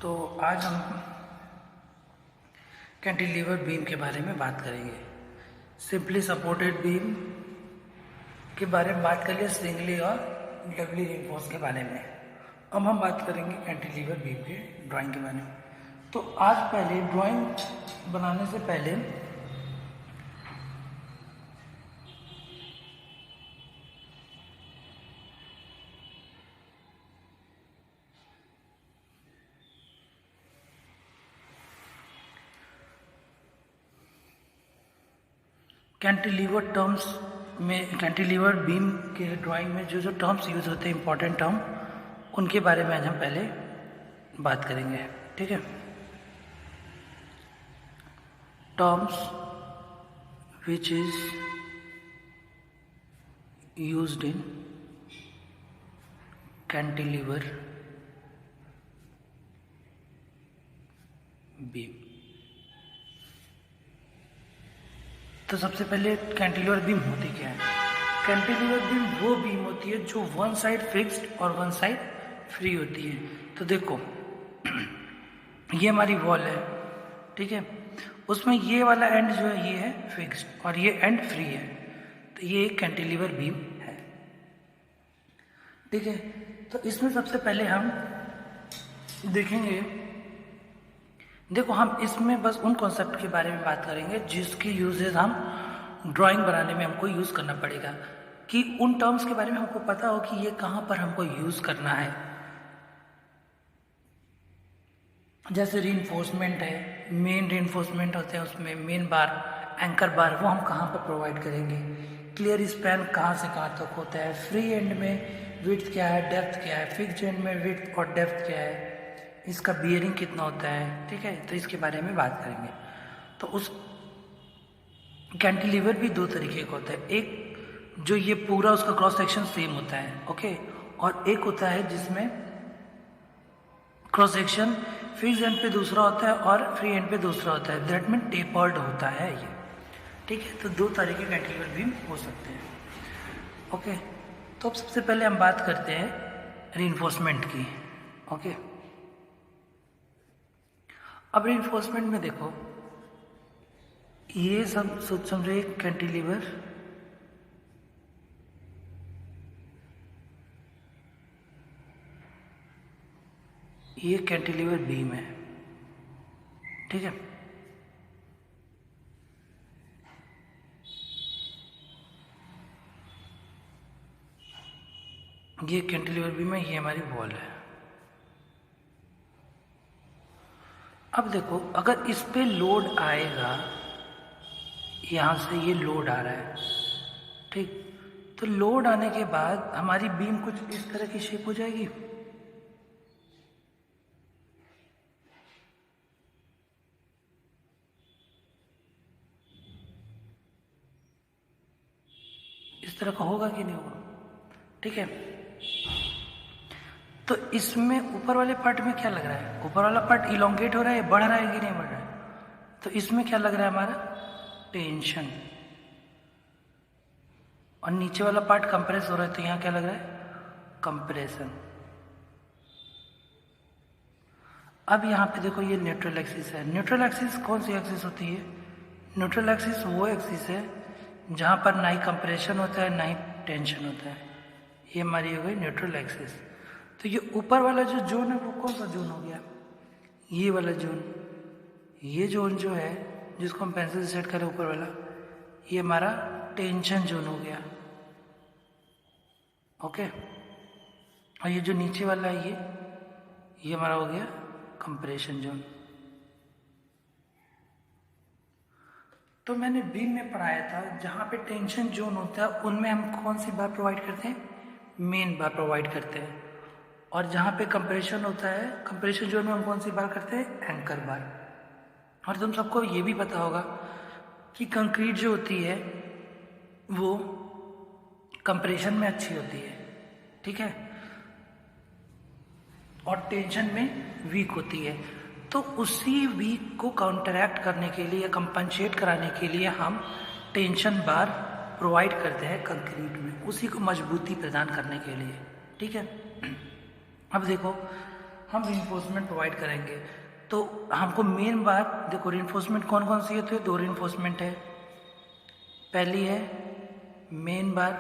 तो आज हम कैंटिलीवर बीम के बारे में बात करेंगे। सिंपली सपोर्टेड बीम के बारे में बात कर लिया, सिंगली और डबली रिइंफोर्स के बारे में। अब हम बात करेंगे कैंटिलीवर बीम के ड्राइंग के बारे में। तो आज पहले ड्राइंग बनाने से पहले कैंटिलीवर टर्म्स में, कैंटिलीवर बीम के ड्राइंग में जो जो टर्म्स यूज होते हैं, इंपॉर्टेंट टर्म, उनके बारे में आज हम पहले बात करेंगे। ठीक है। Terms which is used in cantilever beam. तो सबसे पहले कैंटिलीवर बीम होती क्या है? कैंटिलीवर बीम वो बीम होती है जो वन साइड फिक्स्ड और वन साइड फ्री होती है। तो देखो ये हमारी वॉल है, ठीक है, उसमें ये वाला एंड जो है ये है फिक्स्ड और ये एंड फ्री है, तो ये एक कैंटिलीवर बीम है। ठीक है। तो इसमें सबसे पहले हम देखेंगे, देखो हम इसमें बस उन कॉन्सेप्ट के बारे में बात करेंगे जिसकी यूजेस हम ड्राइंग बनाने में हमको यूज़ करना पड़ेगा, कि उन टर्म्स के बारे में हमको पता हो कि ये कहाँ पर हमको यूज़ करना है। जैसे रीइंफोर्समेंट है, मेन रीइंफोर्समेंट होते हैं, उसमें मेन बार, एंकर बार, वो हम कहाँ पर प्रोवाइड करेंगे। क्लियर स्पैन कहाँ से कहाँ तक होता है, फ्री एंड में विड्थ क्या है, डेप्थ क्या है, फिक्स्ड एंड में विड्थ और डेप्थ क्या है, इसका बियरिंग कितना होता है। ठीक है। तो इसके बारे में बात करेंगे। तो उस कैंटिलीवर भी दो तरीके का होता है, एक जो ये पूरा उसका क्रॉस सेक्शन सेम होता है, ओके, और एक होता है जिसमें क्रॉस सेक्शन फिक्स एंड पे दूसरा होता है और फ्री एंड पे दूसरा होता है, दैट मीन टेपर्ड होता है ये। ठीक है। तो दो तरह के कैंटिलीवर बीम हो सकते हैं। ओके। तो अब सबसे पहले हम बात करते हैं रीइंफोर्समेंट की। ओके। अब रीइंफोर्समेंट में देखो ये सब समझो एक कैंटिलीवर ये कैंटिलीवर बीम है, ठीक है। ये कैंटिलीवर बीम है, ये हमारी वॉल है। अब देखो अगर इस पे लोड आएगा, यहाँ से ये लोड आ रहा है, ठीक, तो लोड आने के बाद हमारी बीम कुछ इस तरह की शेप हो जाएगी। इस तरह का होगा कि नहीं होगा? ठीक है। तो इसमें ऊपर वाले पार्ट में क्या लग रहा है? ऊपर वाला पार्ट इलोंगेट हो रहा है, बढ़ रहा है कि नहीं बढ़ रहा है? तो इसमें क्या लग रहा है हमारा? टेंशन। और नीचे वाला पार्ट कंप्रेस हो रहा है, तो यहाँ क्या लग रहा है? कंप्रेशन। अब यहाँ पे देखो ये न्यूट्रल एक्सिस है। न्यूट्रल एक्सिस कौन सी एक्सिस होती है? न्यूट्रल एक्सिस वो एक्सिस है जहाँ पर ना ही कंप्रेशन होता है ना ही टेंशन होता है। ये हमारी हो गई न्यूट्रल एक्सिस। तो ये ऊपर वाला जो जोन है वो कौन सा जोन हो गया? ये वाला जोन। ये जोन जो है जिसको हम पेंसिल से सेट करें ऊपर वाला, ये हमारा टेंशन जोन हो गया, ओके। और ये जो नीचे वाला है ये हमारा हो गया कंप्रेशन जोन। तो मैंने बीम में पढ़ाया था जहाँ पे टेंशन जोन होता है उनमें हम कौन सी बार प्रोवाइड करते हैं? मेन बार प्रोवाइड करते हैं। और जहाँ पे कंप्रेशन होता है, कंप्रेशन जोन में हम कौन सी बार करते हैं? एंकर बार। और तुम सबको ये भी पता होगा कि कंक्रीट जो होती है वो कंप्रेशन में अच्छी होती है, ठीक है, और टेंशन में वीक होती है। तो उसी वीक को काउंटरैक्ट करने के लिए या कंपनसेट कराने के लिए हम टेंशन बार प्रोवाइड करते हैं कंक्रीट में, उसी को मजबूती प्रदान करने के लिए। ठीक है। अब देखो हम रीइंफोर्समेंट प्रोवाइड करेंगे। तो हमको मेन बात देखो, रीइंफोर्समेंट कौन कौन सी है, तो ये 2 रीइंफोर्समेंट है। पहली है मेन बार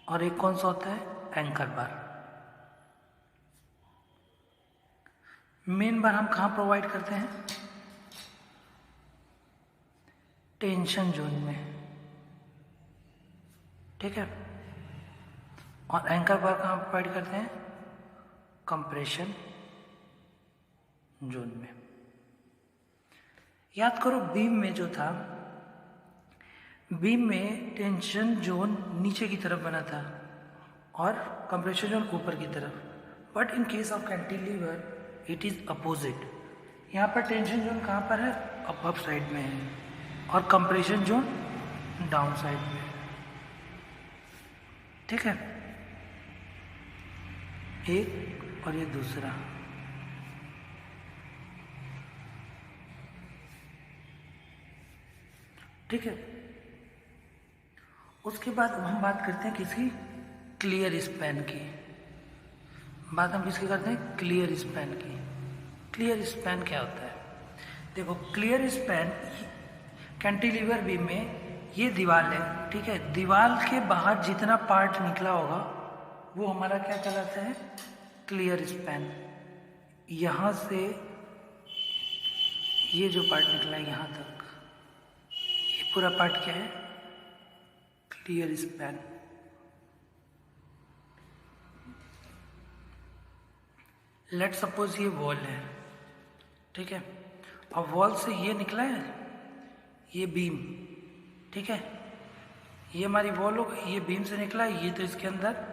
और एक कौन सा होता है, एंकर बार। मेन बार हम कहाँ प्रोवाइड करते हैं, टेंशन जोन में, ठीक है। और एंकर बार कहाँ प्रोवाइड करते हैं, कंप्रेशन जोन में। याद करो बीम में जो था, बीम में टेंशन जोन नीचे की तरफ बना था और कंप्रेशन जोन ऊपर की तरफ, but in case of cantilever it is opposite. यहाँ पर टेंशन जोन कहाँ पर है, अपर साइड में है और कंप्रेशन जोन डाउन साइड में है, ठीक है। एक और ये दूसरा, ठीक है। उसके बाद हम बात करते हैं किसकी, क्लियर स्पैन की। बात हम किसकी करते हैं, क्लियर स्पैन की। क्लियर स्पैन क्या होता है, देखो क्लियर स्पैन कैंटिलीवर बीम में ये दीवार है, ठीक है। दीवार के बाहर जितना पार्ट निकला होगा वो हमारा क्या कहलाता है, क्लियर स्पैन। यहाँ से ये जो पार्ट निकला है यहाँ तक, ये पूरा पार्ट क्या है, क्लियर स्पैन। लेट सपोज ये वॉल है, ठीक है। और वॉल से ये निकला है ये बीम, ठीक है। ये हमारी वॉल हो गई, ये बीम से निकला है, ये तो इसके अंदर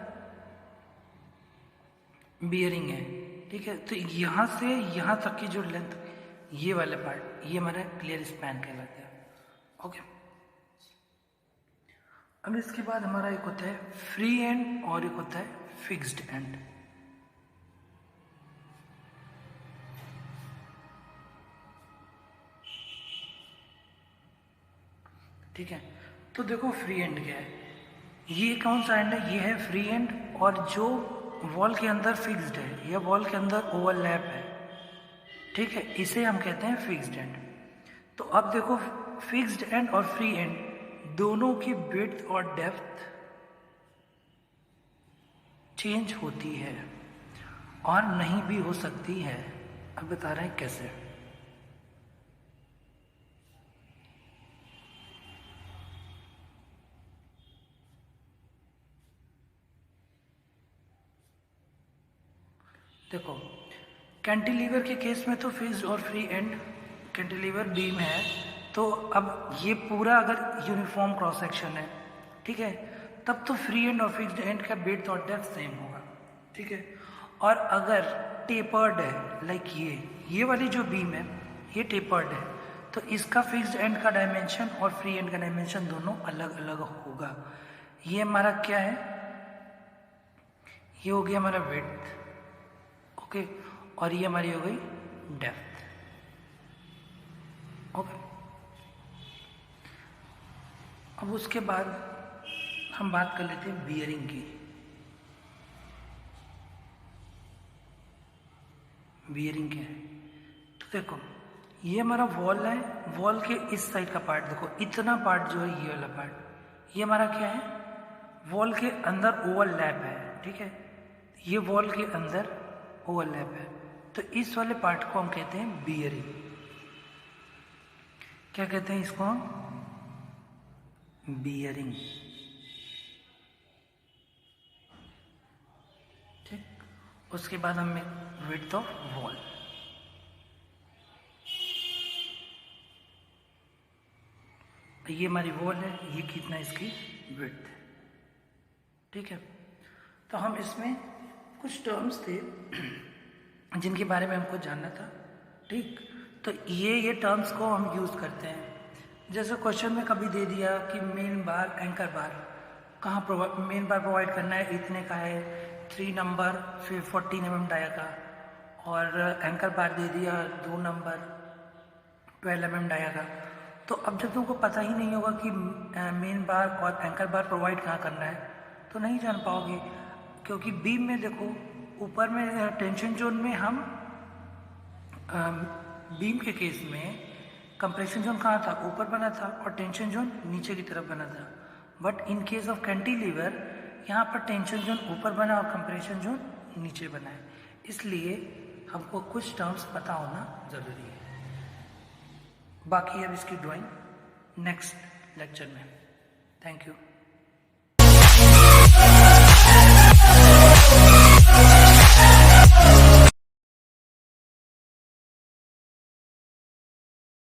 बियरिंग है, ठीक है। तो यहाँ से यहाँ तक की जो लेंथ, ये वाला पार्ट, ये हमारा क्लियर स्पैन कहलाता है, ओके। अब इसके बाद हमारा एक होता है फ्री एंड और एक होता है फिक्स्ड एंड। ठीक है, तो देखो फ्री एंड क्या है, ये कौन सा एंड है, ये है फ्री एंड। और जो वॉल के अंदर फिक्स्ड है या वॉल के अंदर ओवरलैप है, ठीक है, इसे हम कहते हैं फिक्स्ड एंड। तो अब देखो फिक्स्ड एंड और फ्री एंड दोनों की विड्थ और डेप्थ चेंज होती है और नहीं भी हो सकती है। अब बता रहे हैं कैसे। देखो कैंटिलीवर के केस में तो फिक्स्ड और फ्री एंड कैंटिलीवर बीम है, तो अब ये पूरा अगर यूनिफॉर्म क्रॉस सेक्शन है, ठीक है, तब तो फ्री एंड और फिक्स्ड एंड का विड्थ और डेप्थ सेम होगा, ठीक है। और अगर टेपर्ड है, लाइक ये वाली जो बीम है ये टेपर्ड है, तो इसका फिक्स्ड एंड का डायमेंशन और फ्री एंड का डायमेंशन दोनों अलग अलग होगा। ये हमारा क्या है, ये हो गया हमारा विड्थ, ओके, और ये हमारी हो गई डेप्थ, ओके। अब उसके बाद हम बात कर लेते हैं बियरिंग की। बियरिंग क्या है, तो देखो ये हमारा वॉल है, वॉल के इस साइड का पार्ट देखो, इतना पार्ट जो है ये वाला पार्ट, ये हमारा क्या है, वॉल के अंदर ओवरलैप है, ठीक है। ये वॉल के अंदर ओवरलैप है, तो इस वाले पार्ट को हम कहते हैं बियरिंग। क्या कहते हैं इसको हम, बियरिंग, ठीक। उसके बाद हम विड्थ ऑफ वॉल, ये हमारी वॉल है, ये कितना इसकी विड्थ, ठीक है। तो हम इसमें कुछ टर्म्स थे जिनके बारे में हमको जानना था, ठीक। तो ये टर्म्स को हम यूज़ करते हैं। जैसे क्वेश्चन में कभी दे दिया कि मेन बार एंकर बार कहाँ मेन बार प्रोवाइड करना है, इतने का है, 3 नंबर, फिर 14 mm डाया का, और एंकर बार दे दिया 2 नंबर 12 mm डाया का। तो अब जब तुमको पता ही नहीं होगा कि मेन बार और एंकर बार प्रोवाइड कहाँ करना है, तो नहीं जान पाओगे, क्योंकि बीम में देखो ऊपर में टेंशन जोन में हम बीम के केस में कंप्रेशन जोन कहाँ था, ऊपर बना था, और टेंशन जोन नीचे की तरफ बना था। But in case of cantilever यहाँ पर टेंशन जोन ऊपर बना और कंप्रेशन जोन नीचे बना है, इसलिए हमको कुछ टर्म्स पता होना ज़रूरी है। बाकी अब इसकी ड्राइंग नेक्स्ट लेक्चर में। Thank you.